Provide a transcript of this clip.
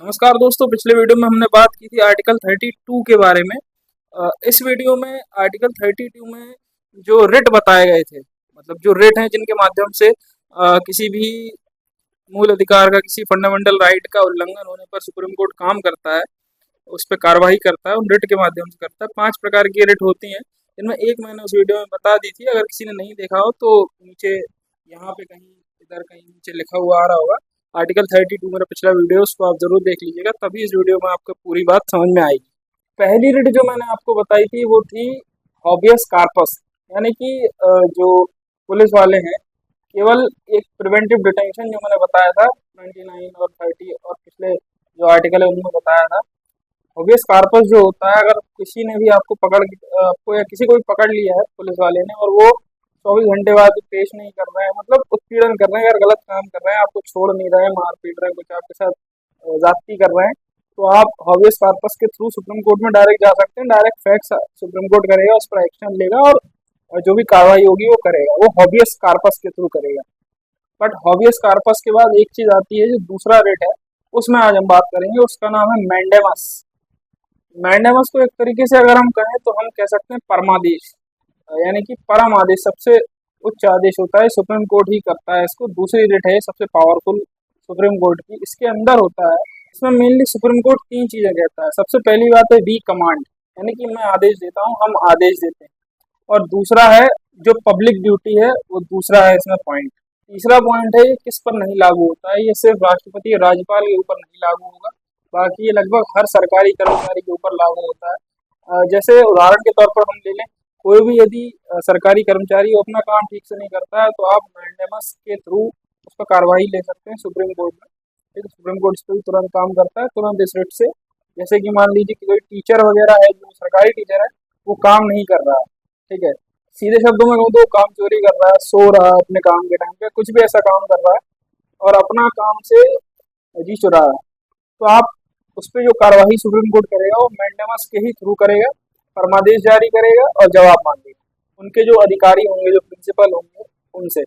नमस्कार दोस्तों, पिछले वीडियो में हमने बात की थी आर्टिकल 32 के बारे में। इस वीडियो में आर्टिकल 32 में जो रिट बताए गए थे, मतलब जो रिट हैं जिनके माध्यम से किसी भी मूल अधिकार का, किसी फंडामेंटल राइट का उल्लंघन होने पर सुप्रीम कोर्ट काम करता है, उस पर कार्रवाई करता है, उन रिट के माध्यम से करता है। 5 प्रकार की रिट होती हैं, जिनमें एक मैंने उस वीडियो में बता दी थी। अगर किसी ने नहीं देखा हो तो नीचे यहाँ पे कहीं, इधर कहीं नीचे लिखा हुआ आ रहा होगा आर्टिकल 32, मेरा पिछला वीडियो, उसको आप जरूर देख लीजिएगा, तभी इस वीडियो में आपको पूरी बात समझ में आएगी। पहली रिट जो मैंने आपको बताई थी वो थी हॉबियस कार्पस, यानी कि जो पुलिस वाले हैं, केवल एक प्रिवेंटिव डिटेंशन जो मैंने बताया था 99 और 30 और पिछले जो आर्टिकल है उनमें बताया था। हॉबियस कार्पस जो होता है, अगर किसी ने भी आपको या किसी को भी पकड़ लिया है पुलिस वाले ने, और वो 24 घंटे बाद पेश नहीं कर रहे हैं, मतलब उत्पीड़न कर रहे हैं, अगर गलत काम कर रहे हैं, आपको छोड़ नहीं रहे हैं, मार पीट रहे हैं, कुछ आपके साथ ज्यादती कर रहे हैं, तो आप हॉबियस कार्पस के थ्रू सुप्रीम कोर्ट में डायरेक्ट जा सकते हैं। डायरेक्ट फैक्ट्स सुप्रीम कोर्ट करेगा, उस पर एक्शन लेगा और जो भी कार्रवाई होगी वो करेगा, वो हॉबियस कार्पस के थ्रू करेगा। बट हॉबियस कार्पस के बाद एक चीज आती है जो दूसरा रेट है, उसमें आज हम बात करेंगे, उसका नाम है मैंडेमस। मैंडेमस को एक तरीके से अगर हम कहें तो हम कह सकते हैं परमादेश, यानी कि परम आदेश, सबसे उच्च आदेश होता है, सुप्रीम कोर्ट ही करता है इसको। दूसरी रिट है सबसे पावरफुल सुप्रीम कोर्ट की, इसके अंदर होता है, इसमें मेनली सुप्रीम कोर्ट 3 चीजें कहता है। सबसे पहली बात है वी कमांड, यानी कि मैं आदेश देता हूँ, हम आदेश देते हैं। और दूसरा है जो पब्लिक ड्यूटी है, वो दूसरा है इसमें पॉइंट। तीसरा पॉइंट है ये किस पर नहीं लागू होता है, ये सिर्फ राष्ट्रपति या राज्यपाल के ऊपर नहीं लागू होगा, बाकी ये लगभग हर सरकारी कर्मचारी के ऊपर लागू होता है। जैसे उदाहरण के तौर पर हम ले लें, कोई भी यदि सरकारी कर्मचारी अपना काम ठीक से नहीं करता है, तो आप मैंडेमस के थ्रू उस पर कार्रवाई ले सकते हैं सुप्रीम कोर्ट में। ठीक है, सुप्रीम कोर्ट इस पर भी तुरंत काम करता है, तुरंत इस रिट से। जैसे कि मान लीजिए कि कोई टीचर वगैरह है, जो सरकारी टीचर है, वो काम नहीं कर रहा है, ठीक है, सीधे शब्दों में कहूँ तो काम चोरी कर रहा है, सो रहा है अपने काम के टाइम पे, कुछ भी ऐसा काम कर रहा है और अपना काम से जी चुरा रहा है, तो आप उस पर जो कार्रवाई सुप्रीम कोर्ट करेगा वो मैंडेमस के ही थ्रू करेगा, फरमादेश जारी करेगा और जवाब मांगेगा उनके जो अधिकारी होंगे, जो प्रिंसिपल होंगे, उनसे।